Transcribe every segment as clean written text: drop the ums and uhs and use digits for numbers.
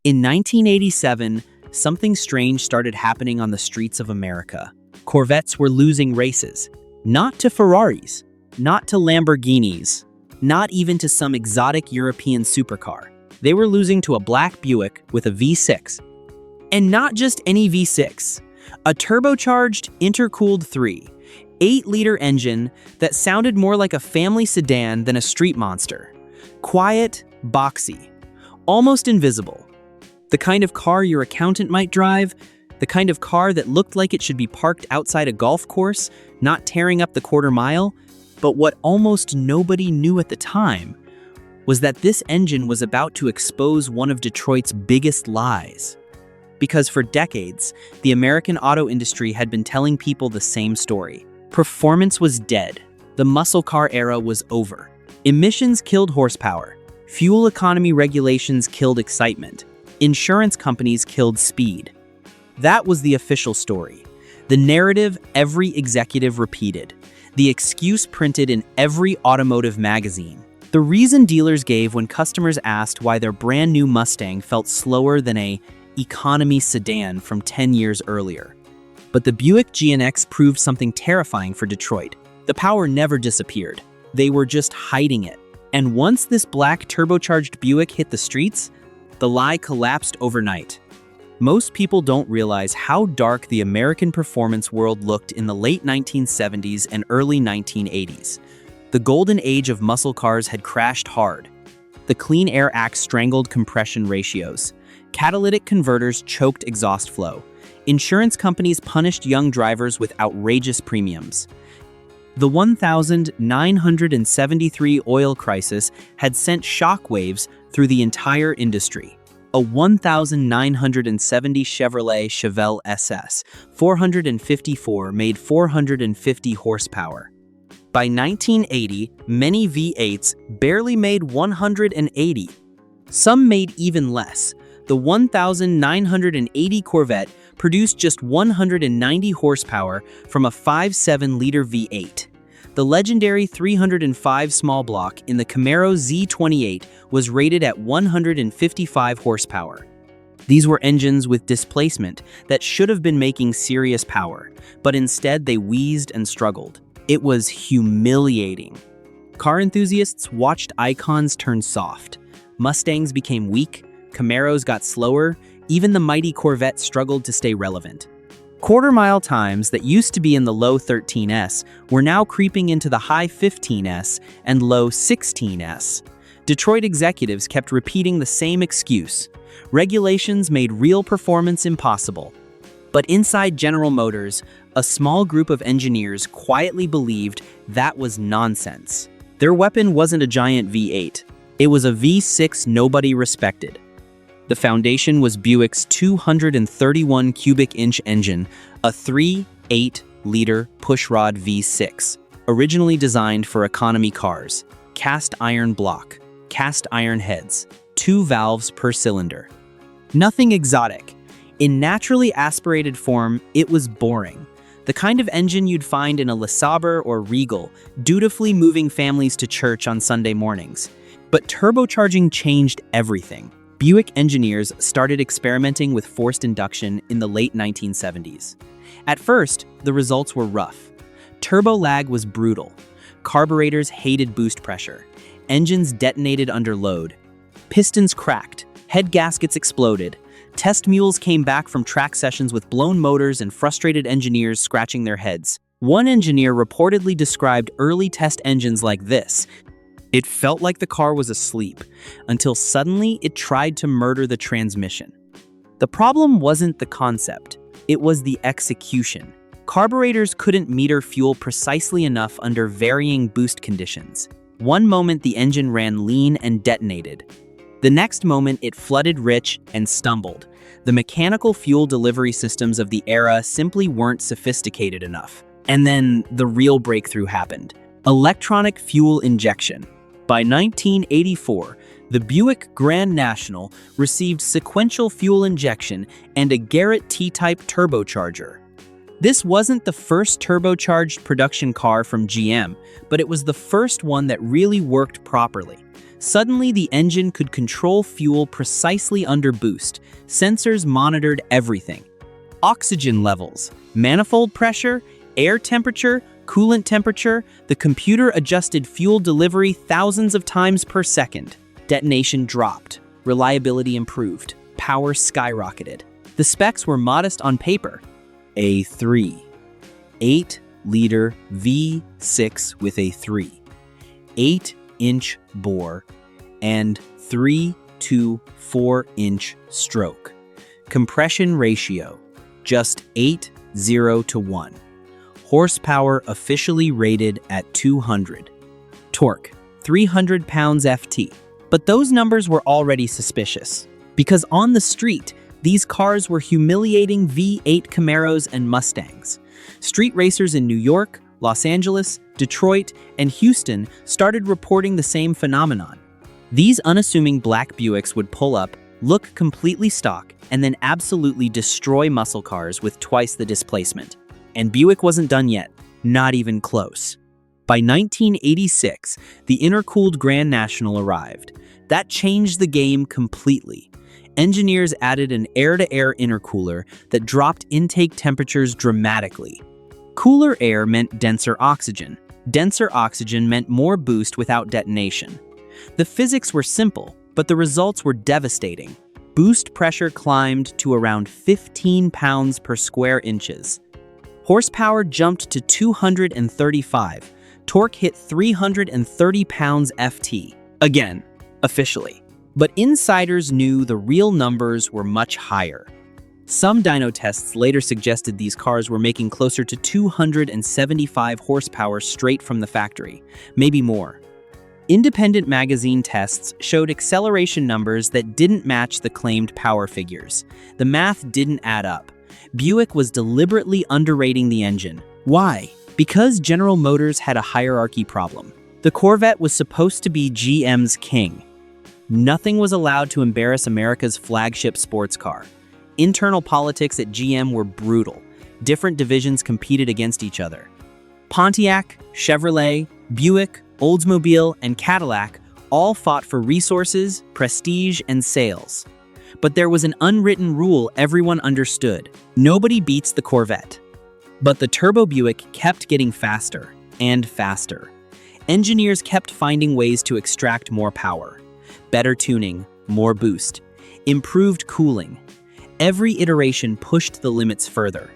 In 1987, something strange started happening on the streets of America. Corvettes were losing races. Not to Ferraris, not to Lamborghinis, not even to some exotic European supercar. They were losing to a black Buick with a V6. And not just any V6, a turbocharged, intercooled 8-liter engine that sounded more like a family sedan than a street monster. Quiet, boxy, almost invisible. The kind of car your accountant might drive, the kind of car that looked like it should be parked outside a golf course, not tearing up the quarter mile. But what almost nobody knew at the time was that this engine was about to expose one of Detroit's biggest lies. Because for decades, the American auto industry had been telling people the same story. Performance was dead. The muscle car era was over. Emissions killed horsepower. Fuel economy regulations killed excitement. Insurance companies killed speed. That was the official story. The narrative every executive repeated. The excuse printed in every automotive magazine. The reason dealers gave when customers asked why their brand new Mustang felt slower than a economy sedan from 10 years earlier. But the Buick GNX proved something terrifying for Detroit. The power never disappeared. They were just hiding it. And once this black turbocharged Buick hit the streets, the lie collapsed overnight. Most people don't realize how dark the American performance world looked in the late 1970s and early 1980s. The golden age of muscle cars had crashed hard. The Clean Air Act strangled compression ratios. Catalytic converters choked exhaust flow. Insurance companies punished young drivers with outrageous premiums. The 1973 oil crisis had sent shockwaves through the entire industry. A 1970 Chevrolet Chevelle SS 454 made 450 horsepower. By 1980, many V8s barely made 180. Some made even less. The 1980 Corvette produced just 190 horsepower from a 5.7-liter V8. The legendary 305 small block in the Camaro Z28 was rated at 155 horsepower. These were engines with displacement that should have been making serious power, but instead they wheezed and struggled. It was humiliating. Car enthusiasts watched icons turn soft. Mustangs became weak, Camaros got slower, even the mighty Corvette struggled to stay relevant. Quarter-mile times that used to be in the low 13s were now creeping into the high 15s and low 16s. Detroit executives kept repeating the same excuse. Regulations made real performance impossible. But inside General Motors, a small group of engineers quietly believed that was nonsense. Their weapon wasn't a giant V8. It was a V6 nobody respected. The foundation was Buick's 231 cubic inch engine, a 3.8-liter pushrod V6, originally designed for economy cars. Cast iron block, cast iron heads, 2 valves per cylinder. Nothing exotic. In naturally aspirated form, it was boring. The kind of engine you'd find in a LeSabre or Regal, dutifully moving families to church on Sunday mornings. But turbocharging changed everything. Buick engineers started experimenting with forced induction in the late 1970s. At first, the results were rough. Turbo lag was brutal. Carburetors hated boost pressure. Engines detonated under load. Pistons cracked. Head gaskets exploded. Test mules came back from track sessions with blown motors and frustrated engineers scratching their heads. One engineer reportedly described early test engines like this. It felt like the car was asleep, until suddenly it tried to murder the transmission. The problem wasn't the concept, it was the execution. Carburetors couldn't meter fuel precisely enough under varying boost conditions. One moment the engine ran lean and detonated. The next moment it flooded rich and stumbled. The mechanical fuel delivery systems of the era simply weren't sophisticated enough. And then the real breakthrough happened. Electronic fuel injection. By 1984, the Buick Grand National received sequential fuel injection and a Garrett T-type turbocharger. This wasn't the first turbocharged production car from GM, but it was the first one that really worked properly. Suddenly, the engine could control fuel precisely under boost. Sensors monitored everything. Oxygen levels, manifold pressure, air temperature, coolant temperature, the computer adjusted fuel delivery thousands of times per second. Detonation dropped, reliability improved, power skyrocketed. The specs were modest on paper. A 3, 8-liter V6 with a 3, 8-inch bore, and 3 to 4-inch stroke. Compression ratio, just 8:0 to 1. Horsepower officially rated at 200. Torque, 300 pounds-ft. But those numbers were already suspicious, because on the street, these cars were humiliating V8 Camaros and Mustangs. Street racers in New York, Los Angeles, Detroit, and Houston started reporting the same phenomenon. These unassuming black Buicks would pull up, look completely stock, and then absolutely destroy muscle cars with twice the displacement. And Buick wasn't done yet, not even close. By 1986, the intercooled Grand National arrived. That changed the game completely. Engineers added an air-to-air intercooler that dropped intake temperatures dramatically. Cooler air meant denser oxygen. Denser oxygen meant more boost without detonation. The physics were simple, but the results were devastating. Boost pressure climbed to around 15 pounds per square inches. Horsepower jumped to 235. Torque hit 330 pounds-ft. Again, officially. But insiders knew the real numbers were much higher. Some dyno tests later suggested these cars were making closer to 275 horsepower straight from the factory, maybe more. Independent magazine tests showed acceleration numbers that didn't match the claimed power figures. The math didn't add up. Buick was deliberately underrating the engine. Why? Because General Motors had a hierarchy problem. The Corvette was supposed to be GM's king. Nothing was allowed to embarrass America's flagship sports car. Internal politics at GM were brutal. Different divisions competed against each other. Pontiac, Chevrolet, Buick, Oldsmobile, and Cadillac all fought for resources, prestige, and sales. But there was an unwritten rule everyone understood. Nobody beats the Corvette. But the Turbo Buick kept getting faster and faster. Engineers kept finding ways to extract more power. Better tuning, more boost, improved cooling. Every iteration pushed the limits further.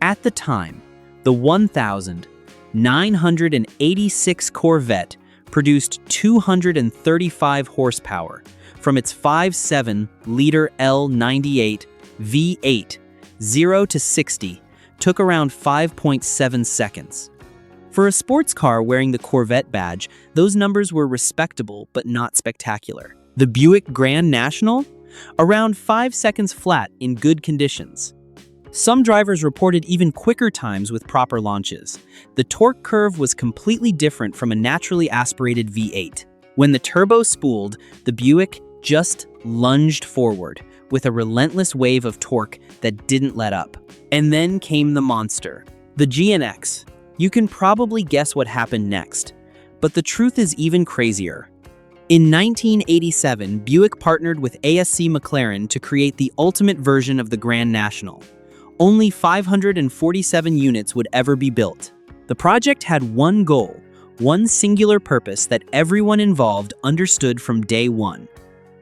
At the time, the 1,986 Corvette produced 235 horsepower from its 5.7-liter L98 V8. 0 to 60 took around 5.7 seconds. For a sports car wearing the Corvette badge, those numbers were respectable but not spectacular. The Buick Grand National? Around 5 seconds flat in good conditions. Some drivers reported even quicker times with proper launches. The torque curve was completely different from a naturally aspirated V8. When the turbo spooled, the Buick just lunged forward with a relentless wave of torque that didn't let up. And then came the monster, the GNX. You can probably guess what happened next, but the truth is even crazier. In 1987, Buick partnered with ASC McLaren to create the ultimate version of the Grand National. Only 547 units would ever be built. The project had one goal, one singular purpose that everyone involved understood from day one: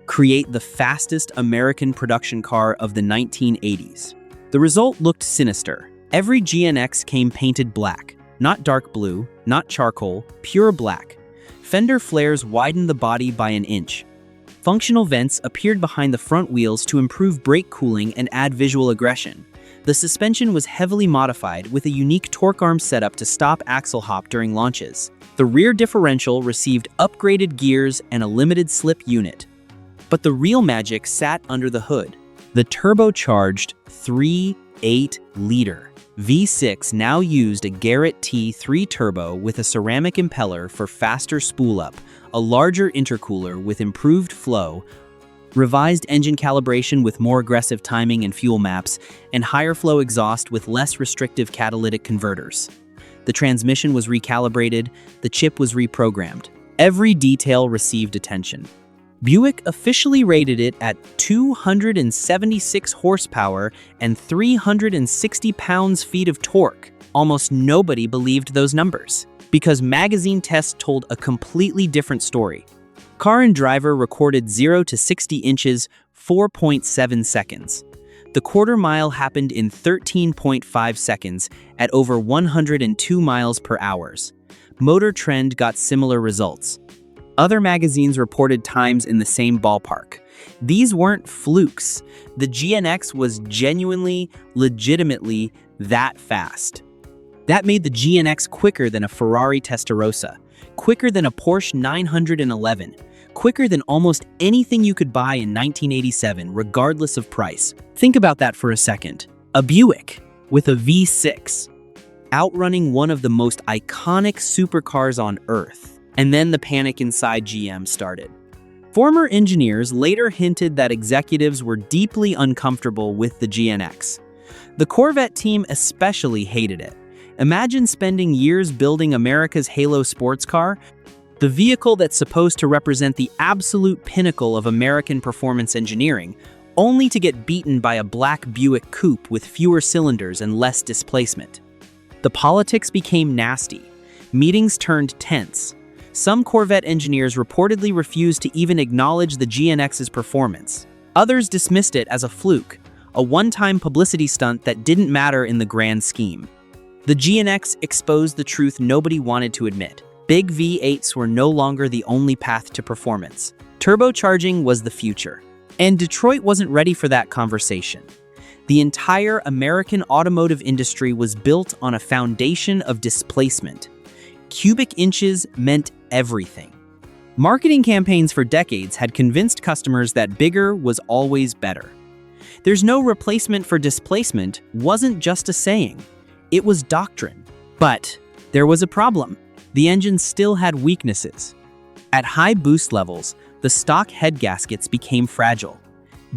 create the fastest American production car of the 1980s. The result looked sinister. Every GNX came painted black. Not dark blue, not charcoal, pure black. Fender flares widened the body by an inch. Functional vents appeared behind the front wheels to improve brake cooling and add visual aggression. The suspension was heavily modified with a unique torque arm setup to stop axle hop during launches. The rear differential received upgraded gears and a limited slip unit. But the real magic sat under the hood. The turbocharged 3.8-liter V6 now used a Garrett T3 turbo with a ceramic impeller for faster spool-up, a larger intercooler with improved flow, revised engine calibration with more aggressive timing and fuel maps, and higher flow exhaust with less restrictive catalytic converters. The transmission was recalibrated, the chip was reprogrammed. Every detail received attention. Buick officially rated it at 276 horsepower and 360 pounds-feet of torque. Almost nobody believed those numbers, because magazine tests told a completely different story. Car and Driver recorded 0 to 60 inches, 4.7 seconds. The quarter mile happened in 13.5 seconds at over 102 miles per hour. Motor Trend got similar results. Other magazines reported times in the same ballpark. These weren't flukes. The GNX was genuinely, legitimately that fast. That made the GNX quicker than a Ferrari Testarossa, quicker than a Porsche 911, quicker than almost anything you could buy in 1987, regardless of price. Think about that for a second. A Buick with a V6, outrunning one of the most iconic supercars on Earth. And then the panic inside GM started. Former engineers later hinted that executives were deeply uncomfortable with the GNX. The Corvette team especially hated it. Imagine spending years building America's Halo sports car, the vehicle that's supposed to represent the absolute pinnacle of American performance engineering, only to get beaten by a black Buick coupe with fewer cylinders and less displacement. The politics became nasty. Meetings turned tense. Some Corvette engineers reportedly refused to even acknowledge the GNX's performance. Others dismissed it as a fluke, a one-time publicity stunt that didn't matter in the grand scheme. The GNX exposed the truth nobody wanted to admit. Big V8s were no longer the only path to performance. Turbocharging was the future. And Detroit wasn't ready for that conversation. The entire American automotive industry was built on a foundation of displacement. Cubic inches meant everything. Marketing campaigns for decades had convinced customers that bigger was always better. "There's no replacement for displacement" wasn't just a saying. It was doctrine. But there was a problem. The engine still had weaknesses. At high boost levels, the stock head gaskets became fragile.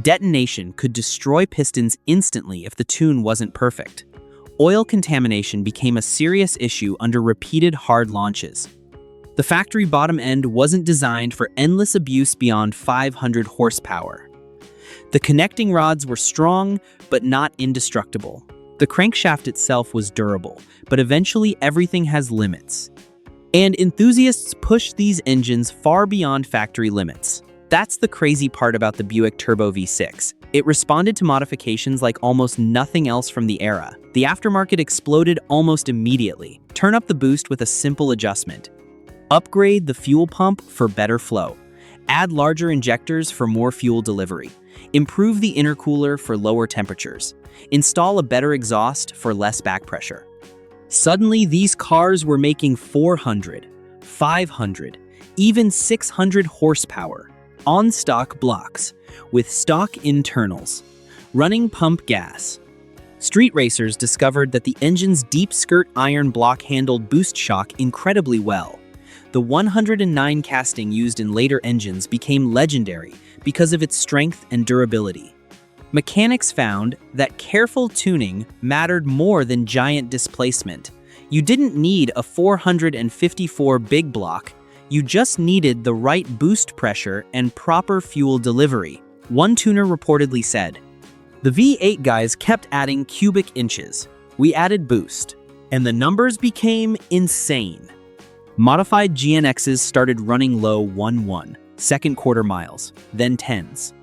Detonation could destroy pistons instantly if the tune wasn't perfect. Oil contamination became a serious issue under repeated hard launches. The factory bottom end wasn't designed for endless abuse beyond 500 horsepower. The connecting rods were strong, but not indestructible. The crankshaft itself was durable, but eventually everything has limits. And enthusiasts pushed these engines far beyond factory limits. That's the crazy part about the Buick Turbo V6. It responded to modifications like almost nothing else from the era. The aftermarket exploded almost immediately. Turn up the boost with a simple adjustment. Upgrade the fuel pump for better flow. Add larger injectors for more fuel delivery. Improve the intercooler for lower temperatures. Install a better exhaust for less back pressure. Suddenly, these cars were making 400, 500, even 600 horsepower on stock blocks with stock internals, running pump gas. Street racers discovered that the engine's deep skirt iron block handled boost shock incredibly well. The 109 casting used in later engines became legendary because of its strength and durability. Mechanics found that careful tuning mattered more than giant displacement. You didn't need a 454 big block, you just needed the right boost pressure and proper fuel delivery. One tuner reportedly said, "The V8 guys kept adding cubic inches. We added boost, and the numbers became insane." Modified GNXs started running low 1-1, second quarter miles, then 10s.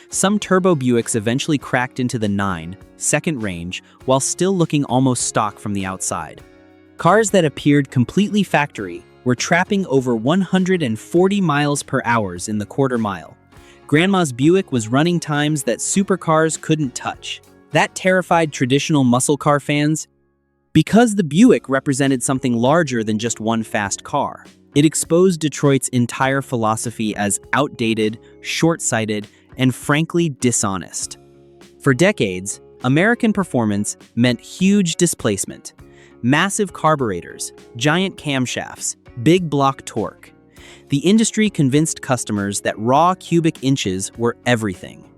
Some turbo Buicks eventually cracked into the 9-second range while still looking almost stock from the outside. Cars that appeared completely factory were trapping over 140 miles per hour in the quarter mile. Grandma's Buick was running times that supercars couldn't touch. That terrified traditional muscle car fans because the Buick represented something larger than just one fast car. It exposed Detroit's entire philosophy as outdated, short-sighted, and frankly dishonest. For decades, American performance meant huge displacement, massive carburetors, giant camshafts, big block torque. the industry convinced customers that raw cubic inches were everything.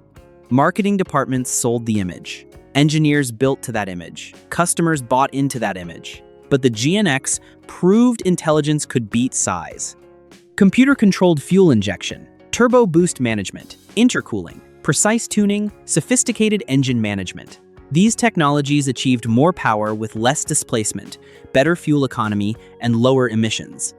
Marketing departments sold the image. Engineers built to that image. Customers bought into that image. But the GNX proved intelligence could beat size. Computer-controlled fuel injection, turbo boost management, intercooling, precise tuning, sophisticated engine management. These technologies achieved more power with less displacement, better fuel economy, and lower emissions.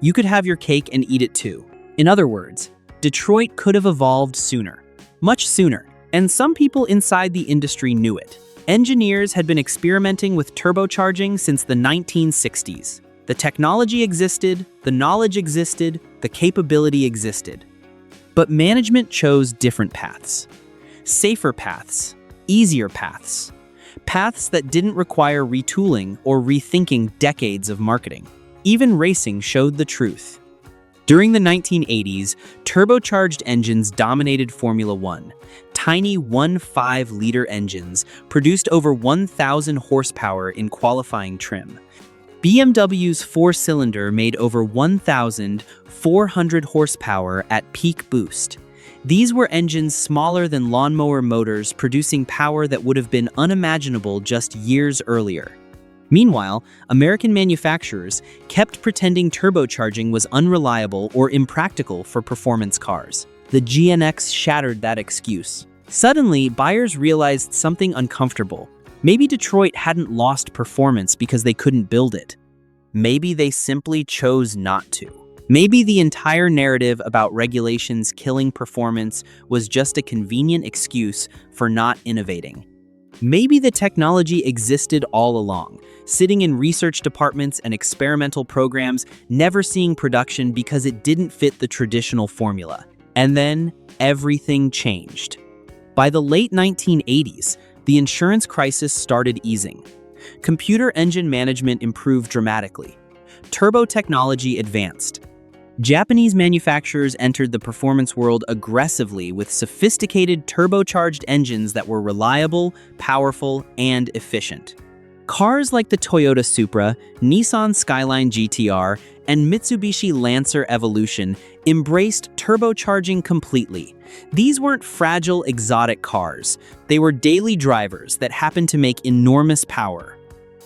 You could have your cake and eat it too. In other words, Detroit could have evolved sooner, much sooner, and some people inside the industry knew it. Engineers had been experimenting with turbocharging since the 1960s. The technology existed, the knowledge existed, the capability existed. But management chose different paths. Safer paths, easier paths. Paths that didn't require retooling or rethinking decades of marketing. Even racing showed the truth. During the 1980s, turbocharged engines dominated Formula One. Tiny 1.5-liter engines produced over 1,000 horsepower in qualifying trim. BMW's four-cylinder made over 1,400 horsepower at peak boost. These were engines smaller than lawnmower motors, producing power that would have been unimaginable just years earlier. Meanwhile, American manufacturers kept pretending turbocharging was unreliable or impractical for performance cars. The GNX shattered that excuse. Suddenly, buyers realized something uncomfortable. Maybe Detroit hadn't lost performance because they couldn't build it. Maybe they simply chose not to. Maybe the entire narrative about regulations killing performance was just a convenient excuse for not innovating. Maybe the technology existed all along, sitting in research departments and experimental programs, never seeing production because it didn't fit the traditional formula. And then, everything changed. By the late 1980s, the insurance crisis started easing. Computer engine management improved dramatically. Turbo technology advanced. Japanese manufacturers entered the performance world aggressively with sophisticated turbocharged engines that were reliable, powerful, and efficient. Cars like the Toyota Supra, Nissan Skyline GTR, and Mitsubishi Lancer Evolution embraced turbocharging completely. These weren't fragile, exotic cars. They were daily drivers that happened to make enormous power.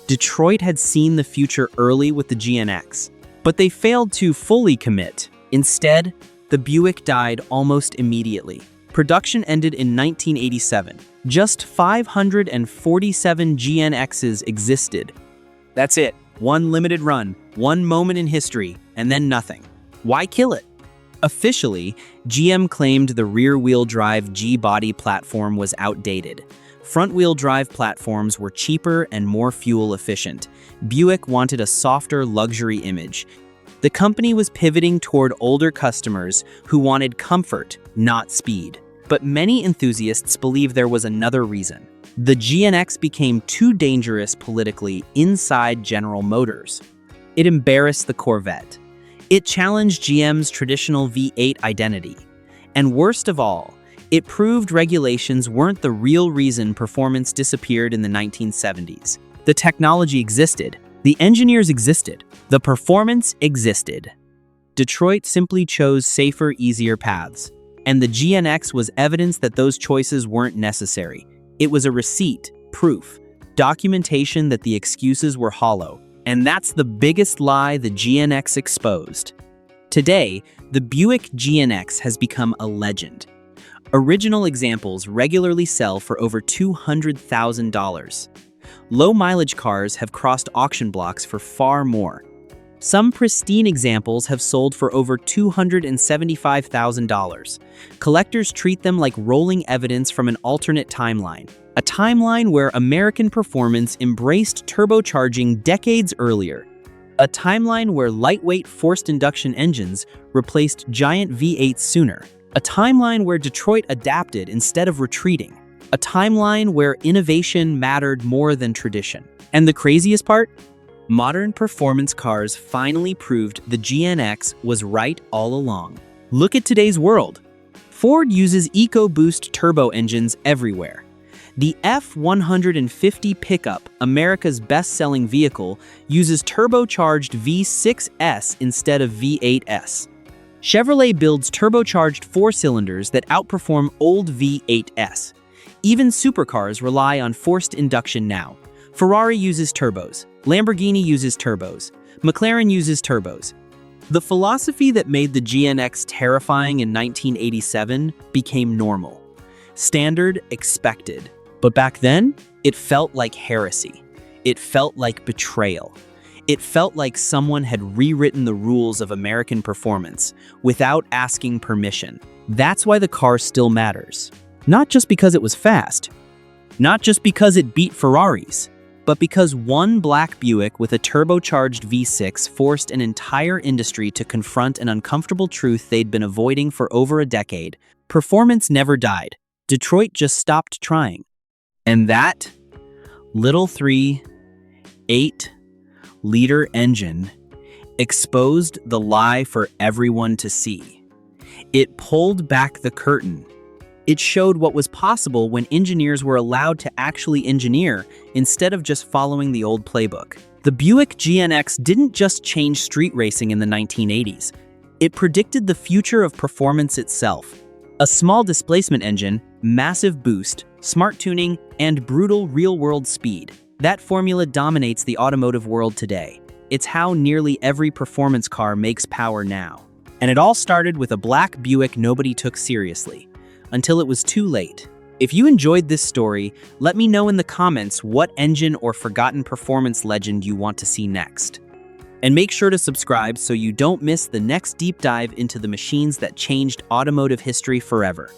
Detroit had seen the future early with the GNX, but they failed to fully commit. Instead, the Buick died almost immediately. Production ended in 1987. Just 547 GNXs existed. That's it. One limited run, one moment in history, and then nothing. Why kill it? Officially, GM claimed the rear-wheel drive G-body platform was outdated. Front-wheel drive platforms were cheaper and more fuel efficient. Buick wanted a softer luxury image. The company was pivoting toward older customers who wanted comfort, not speed. But many enthusiasts believe there was another reason. The GNX became too dangerous politically inside General Motors. It embarrassed the Corvette. It challenged GM's traditional V8 identity. And worst of all, it proved regulations weren't the real reason performance disappeared in the 1970s. The technology existed. The engineers existed. The performance existed. Detroit simply chose safer, easier paths. And the GNX was evidence that those choices weren't necessary. It was a receipt, proof, documentation that the excuses were hollow. And that's the biggest lie the GNX exposed. Today, the Buick GNX has become a legend. Original examples regularly sell for over $200,000. Low-mileage cars have crossed auction blocks for far more. Some pristine examples have sold for over $275,000. Collectors treat them like rolling evidence from an alternate timeline, a timeline where American performance embraced turbocharging decades earlier, a timeline where lightweight forced induction engines replaced giant V8s sooner, a timeline where Detroit adapted instead of retreating, a timeline where innovation mattered more than tradition. And the craziest part? Modern performance cars finally proved the GNX was right all along. Look at today's world. Ford uses EcoBoost turbo engines everywhere. The F-150 pickup, America's best-selling vehicle, uses turbocharged V6S instead of V8S. Chevrolet builds turbocharged four-cylinders that outperform old V8s. Even supercars rely on forced induction now. Ferrari uses turbos. Lamborghini uses turbos. McLaren uses turbos. The philosophy that made the GNX terrifying in 1987 became normal. Standard, expected. But back then, it felt like heresy. It felt like betrayal. It felt like someone had rewritten the rules of American performance without asking permission. That's why the car still matters. Not just because it was fast, not just because it beat Ferraris, but because one black Buick with a turbocharged V6 forced an entire industry to confront an uncomfortable truth they'd been avoiding for over a decade. Performance never died. Detroit just stopped trying. And that little 3.8-liter engine exposed the lie for everyone to see. It pulled back the curtain. It showed what was possible when engineers were allowed to actually engineer instead of just following the old playbook. The Buick GNX didn't just change street racing in the 1980s. It predicted the future of performance itself. A small displacement engine, massive boost, smart tuning, and brutal real-world speed. That formula dominates the automotive world today. It's how nearly every performance car makes power now. And it all started with a black Buick nobody took seriously. Until it was too late. If you enjoyed this story, let me know in the comments what engine or forgotten performance legend you want to see next. And make sure to subscribe so you don't miss the next deep dive into the machines that changed automotive history forever.